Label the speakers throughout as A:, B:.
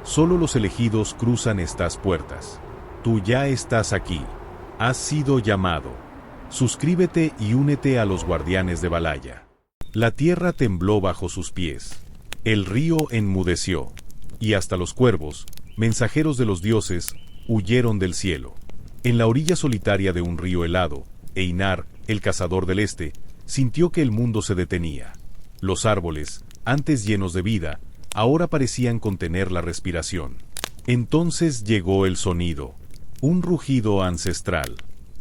A: Solo los elegidos cruzan estas puertas. Tú ya estás aquí. Has sido llamado. Suscríbete y únete a los guardianes de Valhalla. La tierra tembló bajo sus pies. El río enmudeció. Y hasta los cuervos, mensajeros de los dioses, huyeron del cielo. En la orilla solitaria de un río helado, Einar, el cazador del este, sintió que el mundo se detenía. Los árboles, antes llenos de vida, ahora parecían contener la respiración. Entonces llegó el sonido, un rugido ancestral,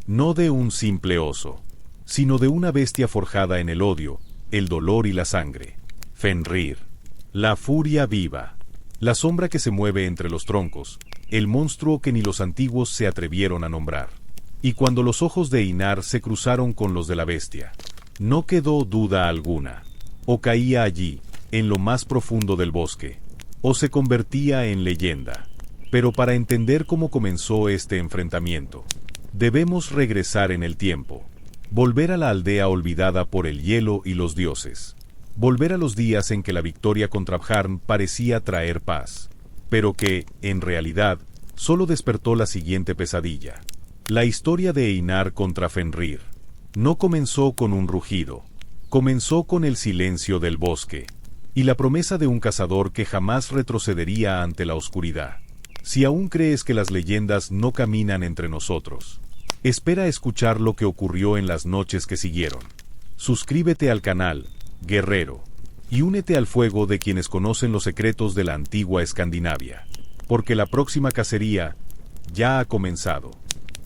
A: no de un simple oso, sino de una bestia forjada en el odio, el dolor y la sangre. Fenrir, la furia viva, la sombra que se mueve entre los troncos, el monstruo que ni los antiguos se atrevieron a nombrar. Y cuando los ojos de Einar se cruzaron con los de la bestia, no quedó duda alguna. O caía allí, en lo más profundo del bosque, o se convertía en leyenda. Pero para entender cómo comenzó este enfrentamiento, debemos regresar en el tiempo, volver a la aldea olvidada por el hielo y los dioses, volver a los días en que la victoria contra Bjarn parecía traer paz, pero que, en realidad, solo despertó la siguiente pesadilla. La historia de Einar contra Fenrir no comenzó con un rugido, comenzó con el silencio del bosque, y la promesa de un cazador que jamás retrocedería ante la oscuridad. Si aún crees que las leyendas no caminan entre nosotros, espera a escuchar lo que ocurrió en las noches que siguieron. Suscríbete al canal, guerrero, y únete al fuego de quienes conocen los secretos de la antigua Escandinavia, porque la próxima cacería ya ha comenzado.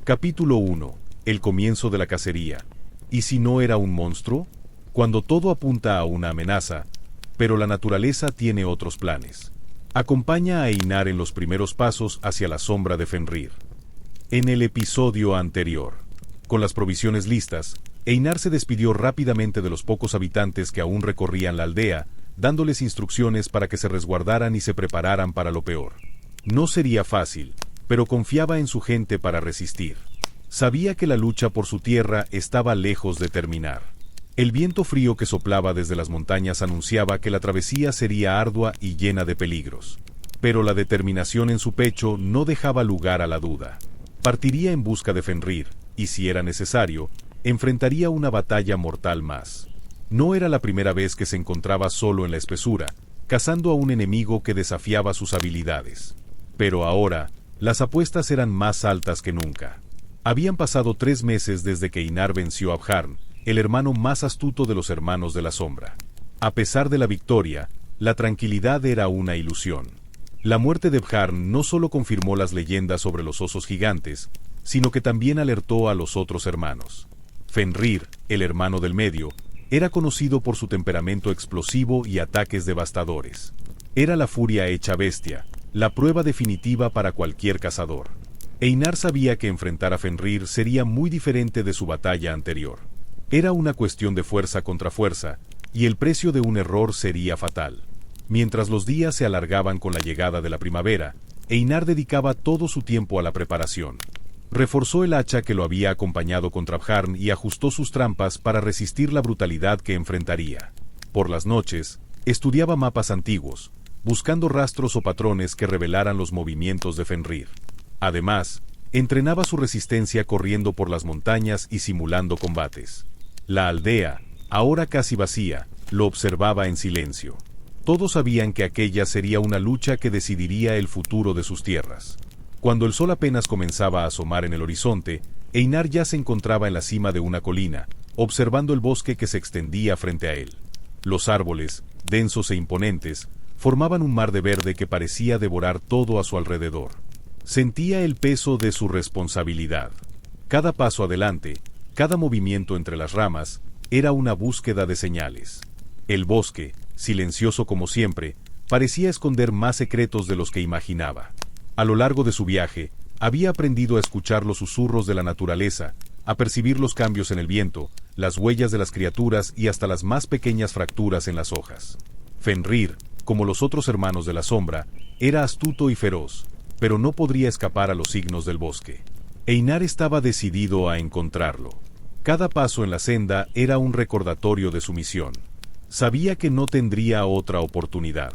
A: Capítulo 1. El comienzo de la cacería. ¿Y si no era un monstruo? Cuando todo apunta a una amenaza, pero la naturaleza tiene otros planes. Acompaña a Einar en los primeros pasos hacia la sombra de Fenrir. En el episodio anterior, con las provisiones listas, Einar se despidió rápidamente de los pocos habitantes que aún recorrían la aldea, dándoles instrucciones para que se resguardaran y se prepararan para lo peor. No sería fácil, pero confiaba en su gente para resistir. Sabía que la lucha por su tierra estaba lejos de terminar. El viento frío que soplaba desde las montañas anunciaba que la travesía sería ardua y llena de peligros. Pero la determinación en su pecho no dejaba lugar a la duda. Partiría en busca de Fenrir, y si era necesario, enfrentaría una batalla mortal más. No era la primera vez que se encontraba solo en la espesura, cazando a un enemigo que desafiaba sus habilidades. Pero ahora, las apuestas eran más altas que nunca. Habían pasado 3 meses desde que Einar venció a Bjarn, el hermano más astuto de los hermanos de la sombra. A pesar de la victoria, la tranquilidad era una ilusión. La muerte de Bjarn no solo confirmó las leyendas sobre los osos gigantes, sino que también alertó a los otros hermanos. Fenrir, el hermano del medio, era conocido por su temperamento explosivo y ataques devastadores. Era la furia hecha bestia, la prueba definitiva para cualquier cazador. Einar sabía que enfrentar a Fenrir sería muy diferente de su batalla anterior. Era una cuestión de fuerza contra fuerza, y el precio de un error sería fatal. Mientras los días se alargaban con la llegada de la primavera, Einar dedicaba todo su tiempo a la preparación. Reforzó el hacha que lo había acompañado contra Bjarn y ajustó sus trampas para resistir la brutalidad que enfrentaría. Por las noches, estudiaba mapas antiguos, buscando rastros o patrones que revelaran los movimientos de Fenrir. Además, entrenaba su resistencia corriendo por las montañas y simulando combates. La aldea, ahora casi vacía, lo observaba en silencio. Todos sabían que aquella sería una lucha que decidiría el futuro de sus tierras. Cuando el sol apenas comenzaba a asomar en el horizonte, Einar ya se encontraba en la cima de una colina, observando el bosque que se extendía frente a él. Los árboles, densos e imponentes, formaban un mar de verde que parecía devorar todo a su alrededor. Sentía el peso de su responsabilidad. Cada paso adelante, cada movimiento entre las ramas, era una búsqueda de señales. El bosque, silencioso como siempre, parecía esconder más secretos de los que imaginaba. A lo largo de su viaje, había aprendido a escuchar los susurros de la naturaleza, a percibir los cambios en el viento, las huellas de las criaturas y hasta las más pequeñas fracturas en las hojas. Fenrir, como los otros hermanos de la sombra, era astuto y feroz, pero no podría escapar a los signos del bosque. Einar estaba decidido a encontrarlo. Cada paso en la senda era un recordatorio de su misión. Sabía que no tendría otra oportunidad.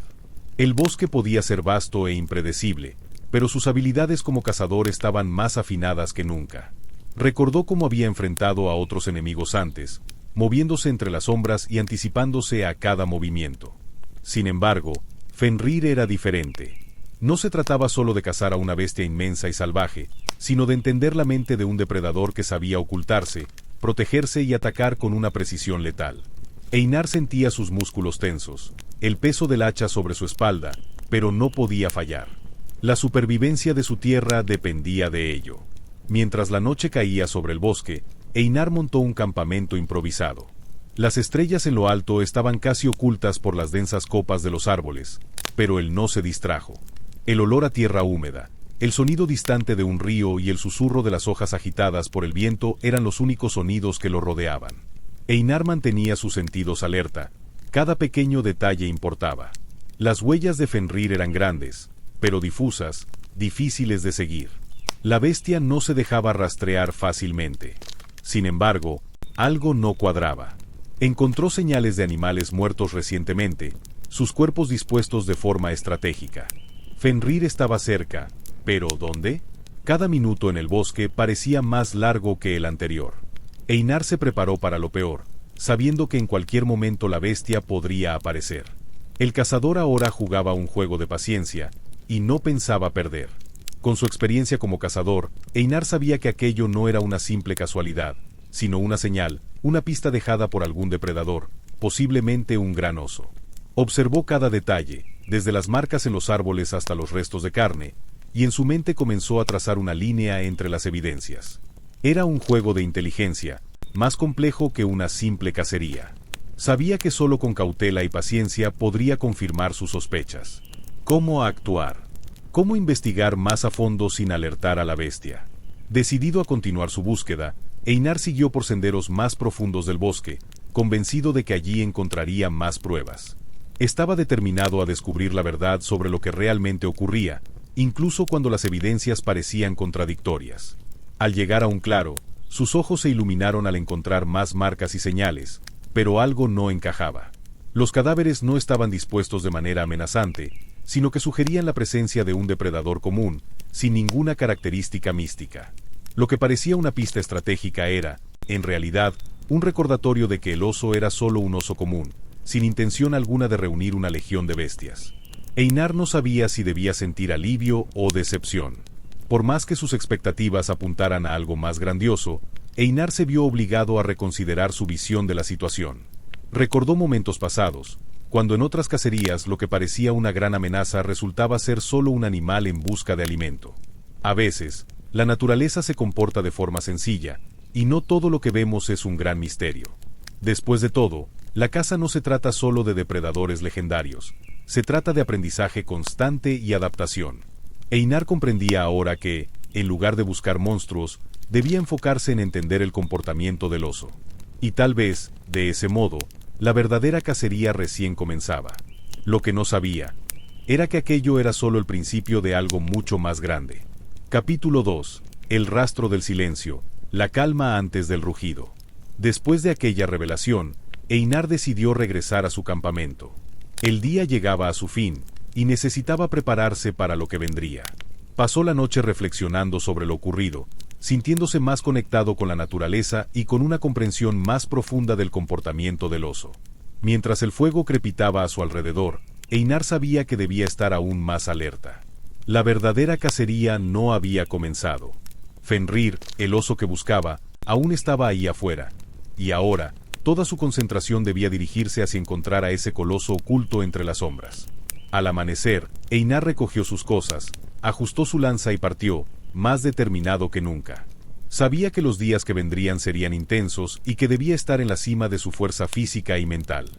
A: El bosque podía ser vasto e impredecible, pero sus habilidades como cazador estaban más afinadas que nunca. Recordó cómo había enfrentado a otros enemigos antes, moviéndose entre las sombras y anticipándose a cada movimiento. Sin embargo, Fenrir era diferente. No se trataba solo de cazar a una bestia inmensa y salvaje, sino de entender la mente de un depredador que sabía ocultarse, protegerse y atacar con una precisión letal. Einar sentía sus músculos tensos, el peso del hacha sobre su espalda, pero no podía fallar. La supervivencia de su tierra dependía de ello. Mientras la noche caía sobre el bosque, Einar montó un campamento improvisado. Las estrellas en lo alto estaban casi ocultas por las densas copas de los árboles, pero él no se distrajo. El olor a tierra húmeda, el sonido distante de un río y el susurro de las hojas agitadas por el viento eran los únicos sonidos que lo rodeaban. Einar mantenía sus sentidos alerta. Cada pequeño detalle importaba. Las huellas de Fenrir eran grandes, pero difusas, difíciles de seguir. La bestia no se dejaba rastrear fácilmente. Sin embargo, algo no cuadraba. Encontró señales de animales muertos recientemente, sus cuerpos dispuestos de forma estratégica. Fenrir estaba cerca, pero ¿dónde? Cada minuto en el bosque parecía más largo que el anterior. Einar se preparó para lo peor, sabiendo que en cualquier momento la bestia podría aparecer. El cazador ahora jugaba un juego de paciencia, y no pensaba perder. Con su experiencia como cazador, Einar sabía que aquello no era una simple casualidad, sino una señal, una pista dejada por algún depredador, posiblemente un gran oso. Observó cada detalle, desde las marcas en los árboles hasta los restos de carne, y en su mente comenzó a trazar una línea entre las evidencias. Era un juego de inteligencia, más complejo que una simple cacería. Sabía que solo con cautela y paciencia podría confirmar sus sospechas. ¿Cómo actuar? ¿Cómo investigar más a fondo sin alertar a la bestia? Decidido a continuar su búsqueda, Einar siguió por senderos más profundos del bosque, convencido de que allí encontraría más pruebas. Estaba determinado a descubrir la verdad sobre lo que realmente ocurría, incluso cuando las evidencias parecían contradictorias. Al llegar a un claro, sus ojos se iluminaron al encontrar más marcas y señales, pero algo no encajaba. Los cadáveres no estaban dispuestos de manera amenazante, sino que sugerían la presencia de un depredador común, sin ninguna característica mística. Lo que parecía una pista estratégica era, en realidad, un recordatorio de que el oso era solo un oso común, sin intención alguna de reunir una legión de bestias. Einar no sabía si debía sentir alivio o decepción. Por más que sus expectativas apuntaran a algo más grandioso, Einar se vio obligado a reconsiderar su visión de la situación. Recordó momentos pasados, cuando en otras cacerías lo que parecía una gran amenaza resultaba ser solo un animal en busca de alimento. A veces, la naturaleza se comporta de forma sencilla, y no todo lo que vemos es un gran misterio. Después de todo, la caza no se trata solo de depredadores legendarios, se trata de aprendizaje constante y adaptación. Einar comprendía ahora que, en lugar de buscar monstruos, debía enfocarse en entender el comportamiento del oso. Y tal vez, de ese modo, la verdadera cacería recién comenzaba. Lo que no sabía, era que aquello era solo el principio de algo mucho más grande. Capítulo 2. El rastro del silencio, la calma antes del rugido. Después de aquella revelación, Einar decidió regresar a su campamento. El día llegaba a su fin, y necesitaba prepararse para lo que vendría. Pasó la noche reflexionando sobre lo ocurrido, sintiéndose más conectado con la naturaleza y con una comprensión más profunda del comportamiento del oso. Mientras el fuego crepitaba a su alrededor, Einar sabía que debía estar aún más alerta. La verdadera cacería no había comenzado. Fenrir, el oso que buscaba, aún estaba ahí afuera, y ahora, toda su concentración debía dirigirse hacia encontrar a ese coloso oculto entre las sombras. Al amanecer, Einar recogió sus cosas, ajustó su lanza y partió, más determinado que nunca. Sabía que los días que vendrían serían intensos y que debía estar en la cima de su fuerza física y mental.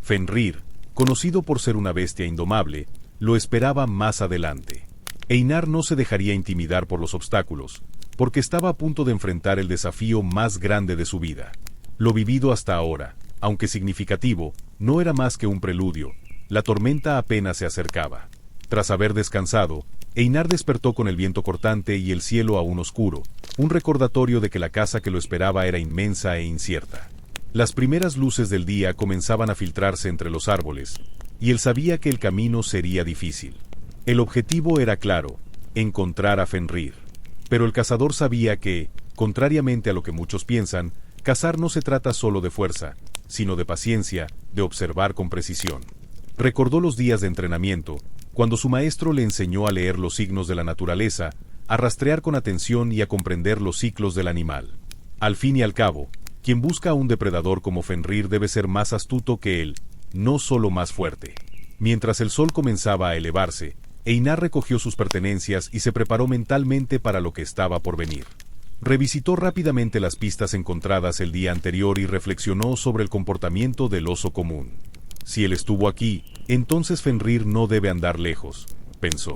A: Fenrir, conocido por ser una bestia indomable, lo esperaba más adelante. Einar no se dejaría intimidar por los obstáculos, porque estaba a punto de enfrentar el desafío más grande de su vida. Lo vivido hasta ahora, aunque significativo, no era más que un preludio. La tormenta apenas se acercaba. Tras haber descansado, Einar despertó con el viento cortante y el cielo aún oscuro, un recordatorio de que la caza que lo esperaba era inmensa e incierta. Las primeras luces del día comenzaban a filtrarse entre los árboles, y él sabía que el camino sería difícil. El objetivo era claro: encontrar a Fenrir. Pero el cazador sabía que, contrariamente a lo que muchos piensan, cazar no se trata solo de fuerza, sino de paciencia, de observar con precisión. Recordó los días de entrenamiento, cuando su maestro le enseñó a leer los signos de la naturaleza, a rastrear con atención y a comprender los ciclos del animal. Al fin y al cabo, quien busca a un depredador como Fenrir debe ser más astuto que él, no solo más fuerte. Mientras el sol comenzaba a elevarse, Einar recogió sus pertenencias y se preparó mentalmente para lo que estaba por venir. Revisitó rápidamente las pistas encontradas el día anterior y reflexionó sobre el comportamiento del oso común. Si él estuvo aquí, entonces Fenrir no debe andar lejos, pensó.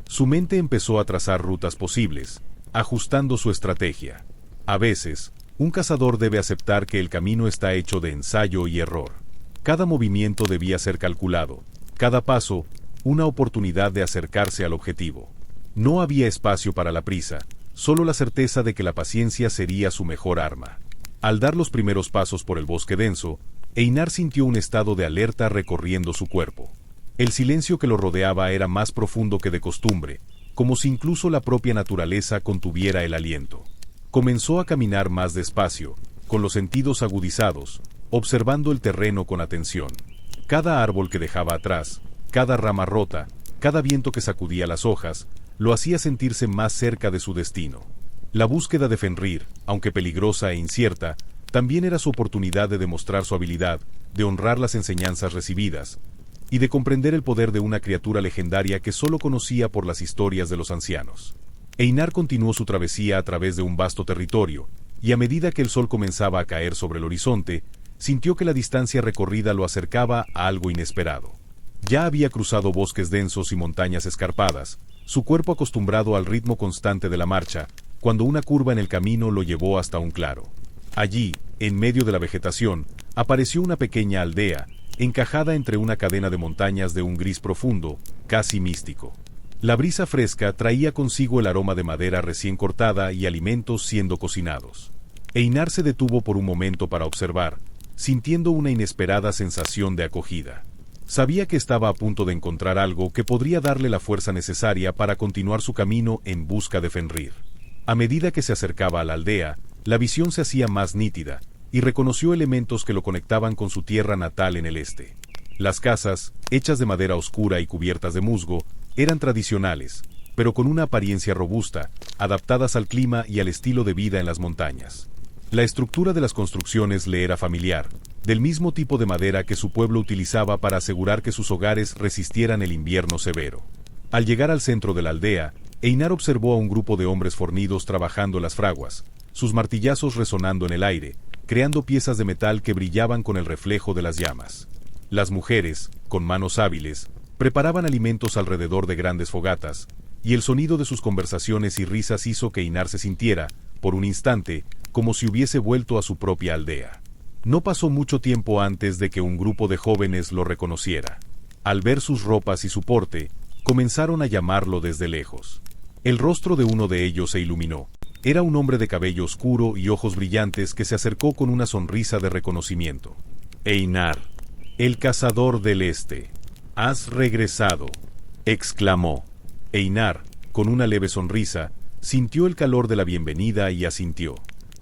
A: Su mente empezó a trazar rutas posibles, ajustando su estrategia. A veces, un cazador debe aceptar que el camino está hecho de ensayo y error. Cada movimiento debía ser calculado, cada paso, una oportunidad de acercarse al objetivo. No había espacio para la prisa, solo la certeza de que la paciencia sería su mejor arma. Al dar los primeros pasos por el bosque denso, Einar sintió un estado de alerta recorriendo su cuerpo. El silencio que lo rodeaba era más profundo que de costumbre, como si incluso la propia naturaleza contuviera el aliento. Comenzó a caminar más despacio, con los sentidos agudizados, observando el terreno con atención. Cada árbol que dejaba atrás, cada rama rota, cada viento que sacudía las hojas, lo hacía sentirse más cerca de su destino. La búsqueda de Fenrir, aunque peligrosa e incierta, también era su oportunidad de demostrar su habilidad, de honrar las enseñanzas recibidas, y de comprender el poder de una criatura legendaria que solo conocía por las historias de los ancianos. Einar continuó su travesía a través de un vasto territorio, y a medida que el sol comenzaba a caer sobre el horizonte, sintió que la distancia recorrida lo acercaba a algo inesperado. Ya había cruzado bosques densos y montañas escarpadas, su cuerpo acostumbrado al ritmo constante de la marcha, cuando una curva en el camino lo llevó hasta un claro. Allí, en medio de la vegetación, apareció una pequeña aldea, encajada entre una cadena de montañas de un gris profundo, casi místico. La brisa fresca traía consigo el aroma de madera recién cortada y alimentos siendo cocinados. Einar se detuvo por un momento para observar, sintiendo una inesperada sensación de acogida. Sabía que estaba a punto de encontrar algo que podría darle la fuerza necesaria para continuar su camino en busca de Fenrir. A medida que se acercaba a la aldea, la visión se hacía más nítida, y reconoció elementos que lo conectaban con su tierra natal en el este. Las casas, hechas de madera oscura y cubiertas de musgo, eran tradicionales, pero con una apariencia robusta, adaptadas al clima y al estilo de vida en las montañas. La estructura de las construcciones le era familiar, del mismo tipo de madera que su pueblo utilizaba para asegurar que sus hogares resistieran el invierno severo. Al llegar al centro de la aldea, Einar observó a un grupo de hombres fornidos trabajando las fraguas, sus martillazos resonando en el aire, creando piezas de metal que brillaban con el reflejo de las llamas. Las mujeres, con manos hábiles, preparaban alimentos alrededor de grandes fogatas, y el sonido de sus conversaciones y risas hizo que Einar se sintiera, por un instante, como si hubiese vuelto a su propia aldea. No pasó mucho tiempo antes de que un grupo de jóvenes lo reconociera. Al ver sus ropas y su porte, comenzaron a llamarlo desde lejos. El rostro de uno de ellos se iluminó. Era un hombre de cabello oscuro y ojos brillantes que se acercó con una sonrisa de reconocimiento. «Einar, el cazador del este, has regresado», exclamó. Einar, con una leve sonrisa, sintió el calor de la bienvenida y asintió.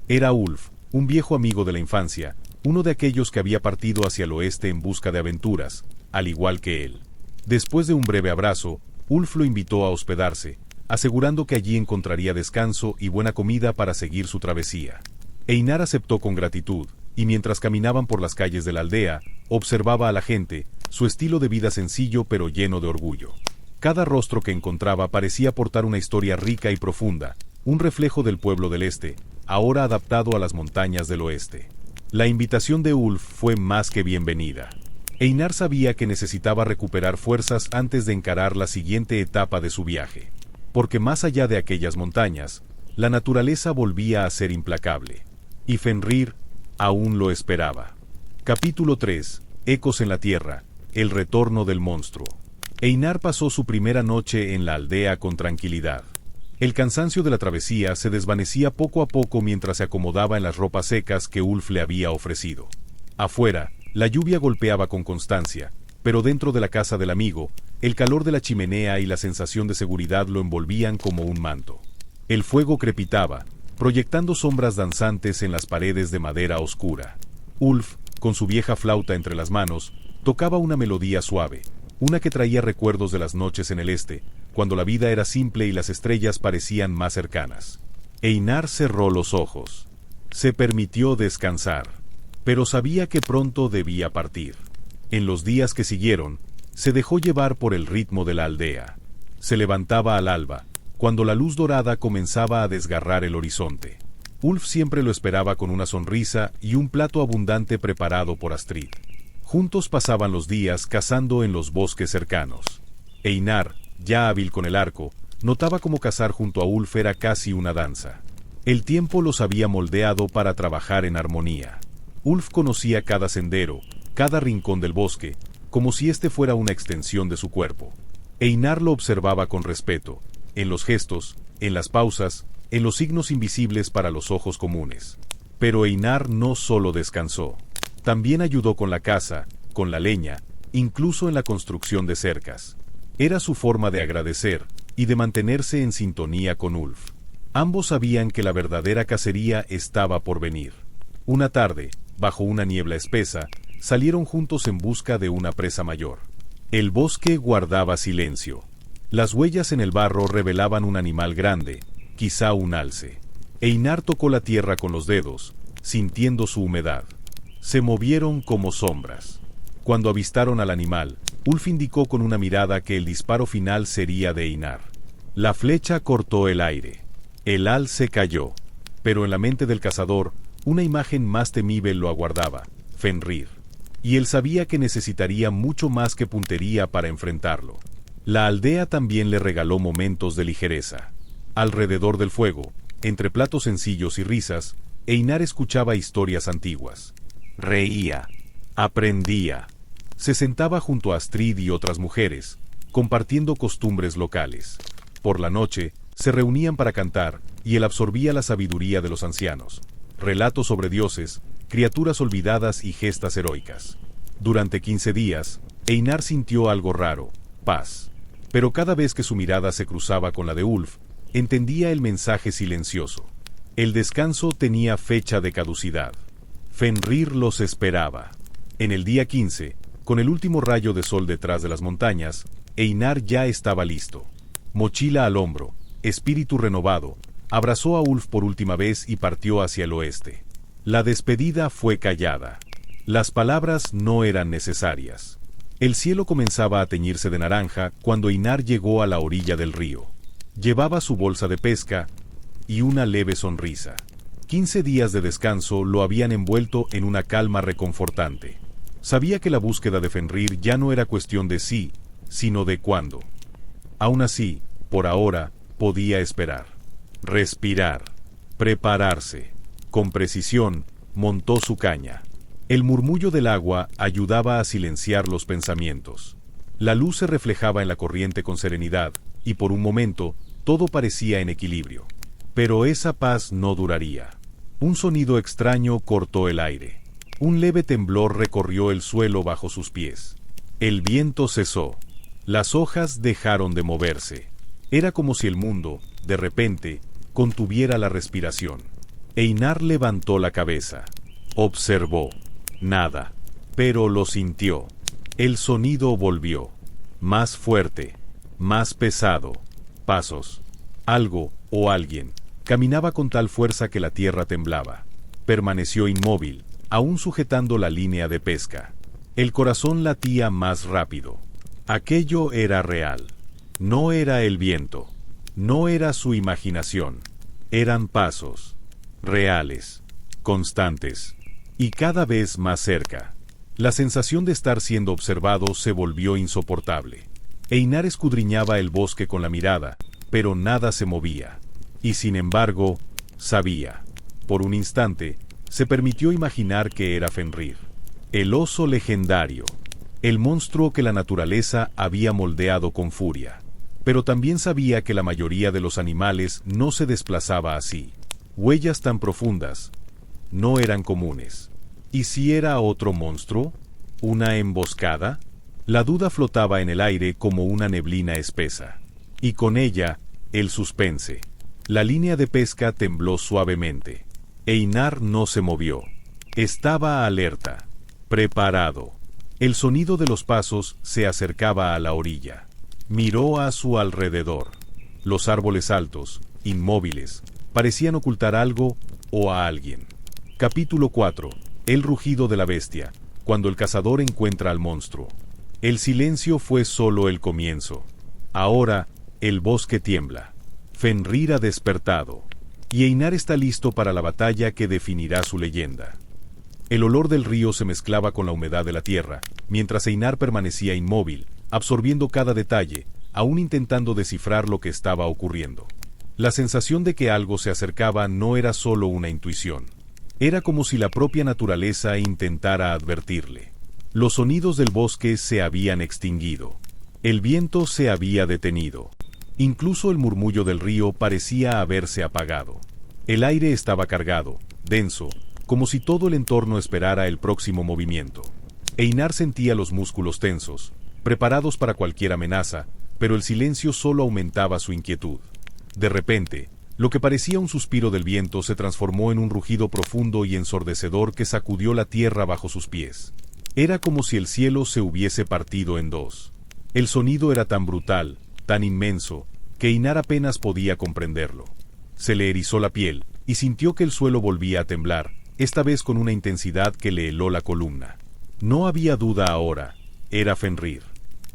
A: Era Ulf, un viejo amigo de la infancia, uno de aquellos que había partido hacia el oeste en busca de aventuras, al igual que él. Después de un breve abrazo, Ulf lo invitó a hospedarse, asegurando que allí encontraría descanso y buena comida para seguir su travesía. Einar aceptó con gratitud, y mientras caminaban por las calles de la aldea, observaba a la gente, su estilo de vida sencillo pero lleno de orgullo. Cada rostro que encontraba parecía portar una historia rica y profunda, un reflejo del pueblo del este, ahora adaptado a las montañas del oeste. La invitación de Ulf fue más que bienvenida. Einar sabía que necesitaba recuperar fuerzas antes de encarar la siguiente etapa de su viaje. Porque más allá de aquellas montañas, la naturaleza volvía a ser implacable. Y Fenrir aún lo esperaba. Capítulo 3. Ecos en la tierra. El retorno del monstruo. Einar pasó su primera noche en la aldea con tranquilidad. El cansancio de la travesía se desvanecía poco a poco mientras se acomodaba en las ropas secas que Ulf le había ofrecido. Afuera, la lluvia golpeaba con constancia, pero dentro de la casa del amigo, el calor de la chimenea y la sensación de seguridad lo envolvían como un manto. El fuego crepitaba, proyectando sombras danzantes en las paredes de madera oscura. Ulf, con su vieja flauta entre las manos, tocaba una melodía suave, una que traía recuerdos de las noches en el este, cuando la vida era simple y las estrellas parecían más cercanas. Einar cerró los ojos. Se permitió descansar, pero sabía que pronto debía partir. En los días que siguieron, se dejó llevar por el ritmo de la aldea. Se levantaba al alba, cuando la luz dorada comenzaba a desgarrar el horizonte. Ulf siempre lo esperaba con una sonrisa y un plato abundante preparado por Astrid. Juntos pasaban los días cazando en los bosques cercanos. Einar, ya hábil con el arco, notaba cómo cazar junto a Ulf era casi una danza. El tiempo los había moldeado para trabajar en armonía. Ulf conocía cada sendero, cada rincón del bosque, como si este fuera una extensión de su cuerpo. Einar lo observaba con respeto, en los gestos, en las pausas, en los signos invisibles para los ojos comunes. Pero Einar no solo descansó. También ayudó con la caza, con la leña, incluso en la construcción de cercas. Era su forma de agradecer y de mantenerse en sintonía con Ulf. Ambos sabían que la verdadera cacería estaba por venir. Una tarde, bajo una niebla espesa, salieron juntos en busca de una presa mayor. El bosque guardaba silencio. Las huellas en el barro revelaban un animal grande, quizá un alce. Einar tocó la tierra con los dedos, sintiendo su humedad. Se movieron como sombras. Cuando avistaron al animal, Ulf indicó con una mirada que el disparo final sería de Einar. La flecha cortó el aire. El alce cayó, pero en la mente del cazador, una imagen más temible lo aguardaba: Fenrir. Y él sabía que necesitaría mucho más que puntería para enfrentarlo. La aldea también le regaló momentos de ligereza. Alrededor del fuego, entre platos sencillos y risas, Einar escuchaba historias antiguas. Reía, aprendía. Se sentaba junto a Astrid y otras mujeres, compartiendo costumbres locales. Por la noche, se reunían para cantar, y él absorbía la sabiduría de los ancianos. Relatos sobre dioses, criaturas olvidadas y gestas heroicas. Durante 15 días, Einar sintió algo raro: paz. Pero cada vez que su mirada se cruzaba con la de Ulf, entendía el mensaje silencioso. El descanso tenía fecha de caducidad. Fenrir los esperaba. En el día 15, con el último rayo de sol detrás de las montañas, Einar ya estaba listo. Mochila al hombro, espíritu renovado, abrazó a Ulf por última vez y partió hacia el oeste. La despedida fue callada. Las palabras no eran necesarias. El cielo comenzaba a teñirse de naranja cuando Einar llegó a la orilla del río. Llevaba su bolsa de pesca y una leve sonrisa. 15 días de descanso lo habían envuelto en una calma reconfortante. Sabía que la búsqueda de Fenrir ya no era cuestión de sí, sino de cuándo. Aún así, por ahora, podía esperar. Respirar. Prepararse. Con precisión, montó su caña. El murmullo del agua ayudaba a silenciar los pensamientos. La luz se reflejaba en la corriente con serenidad, y por un momento, todo parecía en equilibrio. Pero esa paz no duraría. Un sonido extraño cortó el aire. Un leve temblor recorrió el suelo bajo sus pies. El viento cesó. Las hojas dejaron de moverse. Era como si el mundo, de repente, contuviera la respiración. Einar levantó la cabeza. Observó. Nada. Pero lo sintió. El sonido volvió. Más fuerte. Más pesado. Pasos. Algo, o alguien, caminaba con tal fuerza que la tierra temblaba. Permaneció inmóvil, aún sujetando la línea de pesca. El corazón latía más rápido. Aquello era real. No era el viento. No era su imaginación. Eran pasos. Reales. Constantes. Y cada vez más cerca. La sensación de estar siendo observado se volvió insoportable. Einar escudriñaba el bosque con la mirada, pero nada se movía. Y sin embargo, sabía. Por un instante, se permitió imaginar que era Fenrir. El oso legendario. El monstruo que la naturaleza había moldeado con furia. Pero también sabía que la mayoría de los animales no se desplazaba así. Huellas tan profundas no eran comunes. ¿Y si era otro monstruo? ¿Una emboscada? La duda flotaba en el aire como una neblina espesa. Y con ella, el suspense. La línea de pesca tembló suavemente. Einar no se movió. Estaba alerta, preparado. El sonido de los pasos se acercaba a la orilla. Miró a su alrededor. Los árboles altos, inmóviles, parecían ocultar algo o a alguien. Capítulo 4. El rugido de la bestia, cuando el cazador encuentra al monstruo. El silencio fue solo el comienzo. Ahora, el bosque tiembla. Fenrir ha despertado. Y Einar está listo para la batalla que definirá su leyenda. El olor del río se mezclaba con la humedad de la tierra, mientras Einar permanecía inmóvil, absorbiendo cada detalle, aún intentando descifrar lo que estaba ocurriendo. La sensación de que algo se acercaba no era solo una intuición. Era como si la propia naturaleza intentara advertirle. Los sonidos del bosque se habían extinguido. El viento se había detenido. Incluso el murmullo del río parecía haberse apagado. El aire estaba cargado, denso, como si todo el entorno esperara el próximo movimiento. Einar sentía los músculos tensos, preparados para cualquier amenaza, pero el silencio solo aumentaba su inquietud. De repente, lo que parecía un suspiro del viento se transformó en un rugido profundo y ensordecedor que sacudió la tierra bajo sus pies. Era como si el cielo se hubiese partido en dos. El sonido era tan brutal, tan inmenso, que Einar apenas podía comprenderlo. Se le erizó la piel, y sintió que el suelo volvía a temblar, esta vez con una intensidad que le heló la columna. No había duda ahora, era Fenrir.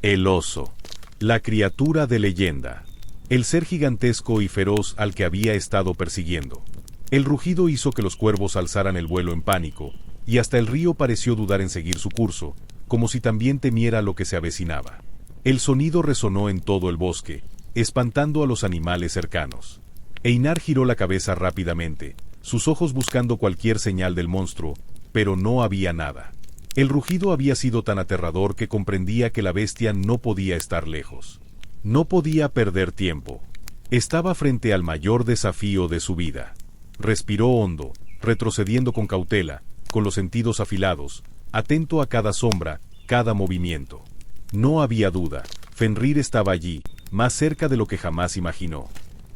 A: El oso. La criatura de leyenda. El ser gigantesco y feroz al que había estado persiguiendo. El rugido hizo que los cuervos alzaran el vuelo en pánico, y hasta el río pareció dudar en seguir su curso, como si también temiera lo que se avecinaba. El sonido resonó en todo el bosque, espantando a los animales cercanos. Einar giró la cabeza rápidamente, sus ojos buscando cualquier señal del monstruo, pero no había nada. El rugido había sido tan aterrador que comprendía que la bestia no podía estar lejos. No podía perder tiempo. Estaba frente al mayor desafío de su vida. Respiró hondo, retrocediendo con cautela, con los sentidos afilados, atento a cada sombra, cada movimiento. No había duda, Fenrir estaba allí, más cerca de lo que jamás imaginó.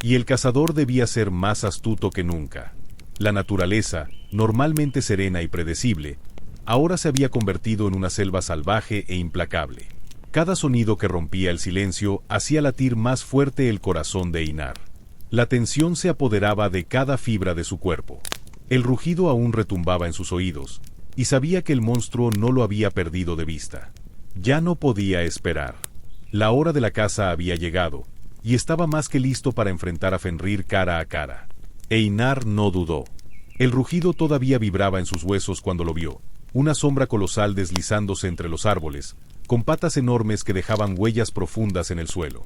A: Y el cazador debía ser más astuto que nunca. La naturaleza, normalmente serena y predecible, ahora se había convertido en una selva salvaje e implacable. Cada sonido que rompía el silencio hacía latir más fuerte el corazón de Einar. La tensión se apoderaba de cada fibra de su cuerpo. El rugido aún retumbaba en sus oídos, y sabía que el monstruo no lo había perdido de vista. Ya no podía esperar. La hora de la caza había llegado, y estaba más que listo para enfrentar a Fenrir cara a cara. Einar no dudó. El rugido todavía vibraba en sus huesos cuando lo vio, una sombra colosal deslizándose entre los árboles, con patas enormes que dejaban huellas profundas en el suelo.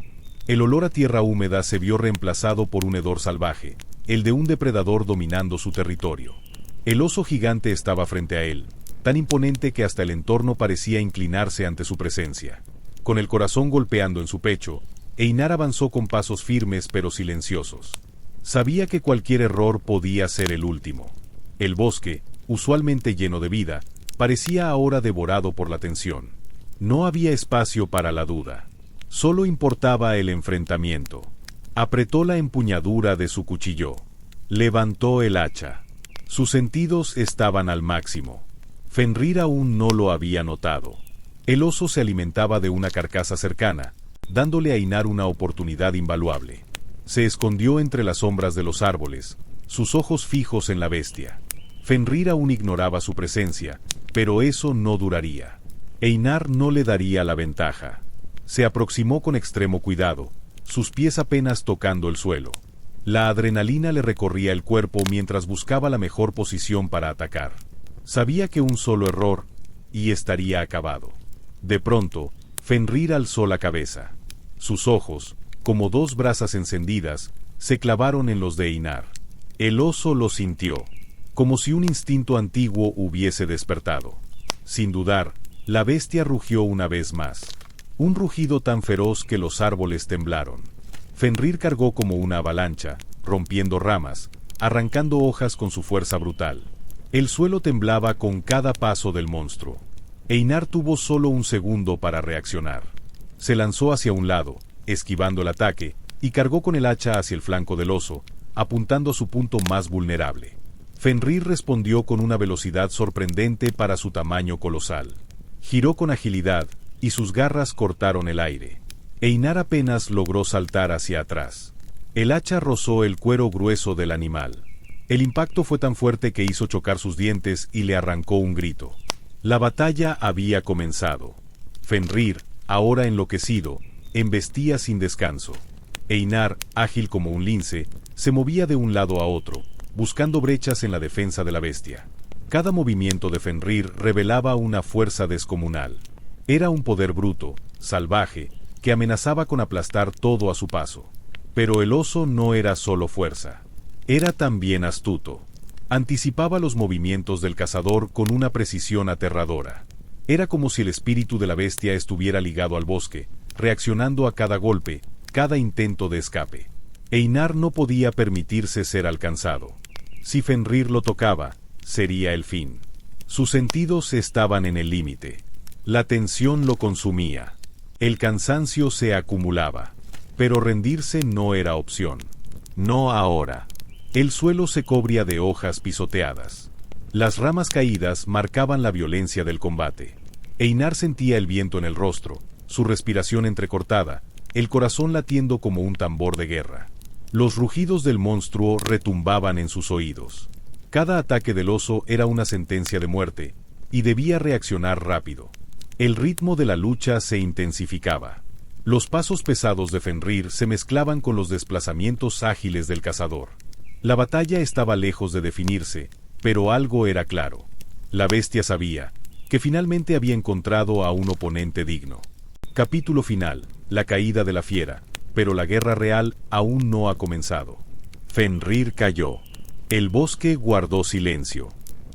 A: El olor a tierra húmeda se vio reemplazado por un hedor salvaje, el de un depredador dominando su territorio. El oso gigante estaba frente a él, tan imponente que hasta el entorno parecía inclinarse ante su presencia. Con el corazón golpeando en su pecho, Einar avanzó con pasos firmes pero silenciosos. Sabía que cualquier error podía ser el último. El bosque, usualmente lleno de vida, parecía ahora devorado por la tensión. No había espacio para la duda. Solo importaba el enfrentamiento. Apretó la empuñadura de su cuchillo. Levantó el hacha. Sus sentidos estaban al máximo. Fenrir aún no lo había notado. El oso se alimentaba de una carcasa cercana, dándole a Einar una oportunidad invaluable. Se escondió entre las sombras de los árboles, sus ojos fijos en la bestia. Fenrir aún ignoraba su presencia, pero eso no duraría. Einar no le daría la ventaja. Se aproximó con extremo cuidado, sus pies apenas tocando el suelo. La adrenalina le recorría el cuerpo mientras buscaba la mejor posición para atacar. Sabía que un solo error, y estaría acabado. De pronto, Fenrir alzó la cabeza. Sus ojos, como dos brasas encendidas, se clavaron en los de Einar. El oso lo sintió, como si un instinto antiguo hubiese despertado. Sin dudar, la bestia rugió una vez más. Un rugido tan feroz que los árboles temblaron. Fenrir cargó como una avalancha, rompiendo ramas, arrancando hojas con su fuerza brutal. El suelo temblaba con cada paso del monstruo. Einar tuvo solo un segundo para reaccionar. Se lanzó hacia un lado, esquivando el ataque, y cargó con el hacha hacia el flanco del oso, apuntando a su punto más vulnerable. Fenrir respondió con una velocidad sorprendente para su tamaño colosal. Giró con agilidad, y sus garras cortaron el aire. Einar apenas logró saltar hacia atrás. El hacha rozó el cuero grueso del animal. El impacto fue tan fuerte que hizo chocar sus dientes y le arrancó un grito. La batalla había comenzado. Fenrir, ahora enloquecido, embestía sin descanso. Einar, ágil como un lince, se movía de un lado a otro, buscando brechas en la defensa de la bestia. Cada movimiento de Fenrir revelaba una fuerza descomunal. Era un poder bruto, salvaje, que amenazaba con aplastar todo a su paso. Pero el oso no era solo fuerza. Era también astuto. Anticipaba los movimientos del cazador con una precisión aterradora. Era como si el espíritu de la bestia estuviera ligado al bosque, reaccionando a cada golpe, cada intento de escape. Einar no podía permitirse ser alcanzado. Si Fenrir lo tocaba, sería el fin. Sus sentidos estaban en el límite. La tensión lo consumía. El cansancio se acumulaba. Pero rendirse no era opción. No ahora. El suelo se cubría de hojas pisoteadas. Las ramas caídas marcaban la violencia del combate. Einar sentía el viento en el rostro, su respiración entrecortada, el corazón latiendo como un tambor de guerra. Los rugidos del monstruo retumbaban en sus oídos. Cada ataque del oso era una sentencia de muerte, y debía reaccionar rápido. El ritmo de la lucha se intensificaba. Los pasos pesados de Fenrir se mezclaban con los desplazamientos ágiles del cazador. La batalla estaba lejos de definirse, pero algo era claro. La bestia sabía que finalmente había encontrado a un oponente digno. Capítulo final: la caída de la fiera, pero la guerra real aún no ha comenzado. Fenrir cayó. El bosque guardó silencio.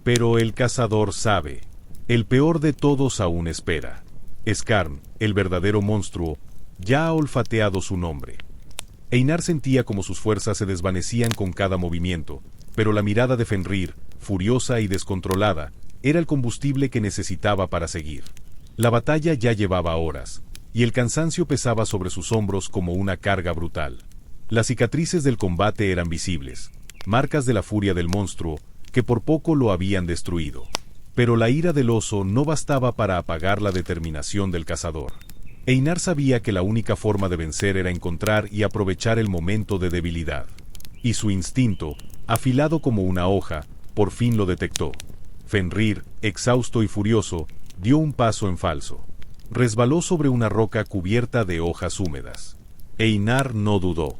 A: Pero el cazador sabe. El peor de todos aún espera. Skarn, el verdadero monstruo, ya ha olfateado su nombre. Einar sentía como sus fuerzas se desvanecían con cada movimiento, pero la mirada de Fenrir, furiosa y descontrolada, era el combustible que necesitaba para seguir. La batalla ya llevaba horas, y el cansancio pesaba sobre sus hombros como una carga brutal. Las cicatrices del combate eran visibles, marcas de la furia del monstruo, que por poco lo habían destruido. Pero la ira del oso no bastaba para apagar la determinación del cazador. Einar sabía que la única forma de vencer era encontrar y aprovechar el momento de debilidad. Y su instinto, afilado como una hoja, por fin lo detectó. Fenrir, exhausto y furioso, dio un paso en falso. Resbaló sobre una roca cubierta de hojas húmedas. Einar no dudó.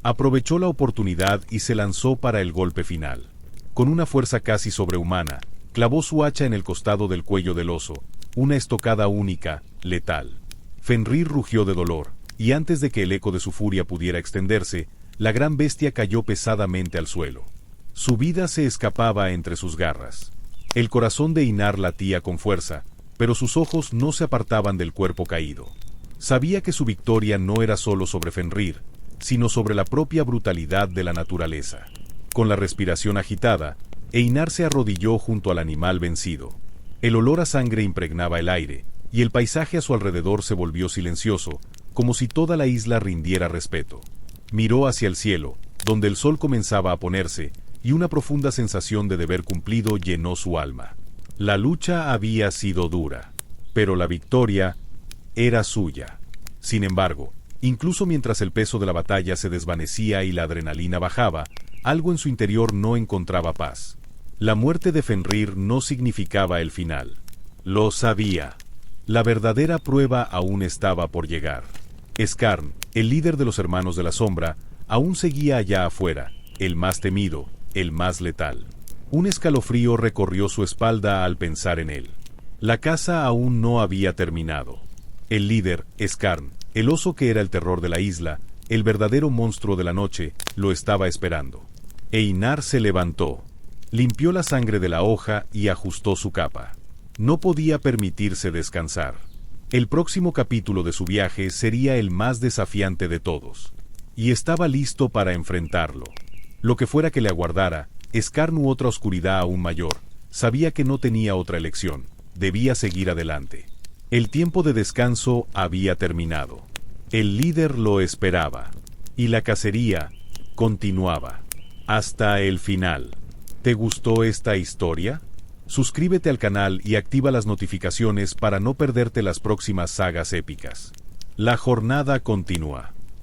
A: Aprovechó la oportunidad y se lanzó para el golpe final. Con una fuerza casi sobrehumana, clavó su hacha en el costado del cuello del oso, una estocada única, letal. Fenrir rugió de dolor, y antes de que el eco de su furia pudiera extenderse, la gran bestia cayó pesadamente al suelo. Su vida se escapaba entre sus garras. El corazón de Einar latía con fuerza, pero sus ojos no se apartaban del cuerpo caído. Sabía que su victoria no era solo sobre Fenrir, sino sobre la propia brutalidad de la naturaleza. Con la respiración agitada, Einar se arrodilló junto al animal vencido. El olor a sangre impregnaba el aire, y el paisaje a su alrededor se volvió silencioso, como si toda la isla rindiera respeto. Miró hacia el cielo, donde el sol comenzaba a ponerse, y una profunda sensación de deber cumplido llenó su alma. La lucha había sido dura, pero la victoria era suya. Sin embargo, incluso mientras el peso de la batalla se desvanecía y la adrenalina bajaba, algo en su interior no encontraba paz. La muerte de Fenrir no significaba el final. Lo sabía. La verdadera prueba aún estaba por llegar. Skarn, el líder de los Hermanos de la Sombra, aún seguía allá afuera, el más temido, el más letal. Un escalofrío recorrió su espalda al pensar en él. La caza aún no había terminado. El líder, Skarn, el oso que era el terror de la isla, el verdadero monstruo de la noche, lo estaba esperando. Einar se levantó, limpió la sangre de la hoja y ajustó su capa. No podía permitirse descansar. El próximo capítulo de su viaje sería el más desafiante de todos. Y estaba listo para enfrentarlo. Lo que fuera que le aguardara, Skarn u otra oscuridad aún mayor, sabía que no tenía otra elección. debía seguir adelante. El tiempo de descanso había terminado. El líder lo esperaba. Y la cacería continuaba. Hasta el final. ¿Te gustó esta historia? Suscríbete al canal y activa las notificaciones para no perderte las próximas sagas épicas. La jornada continúa.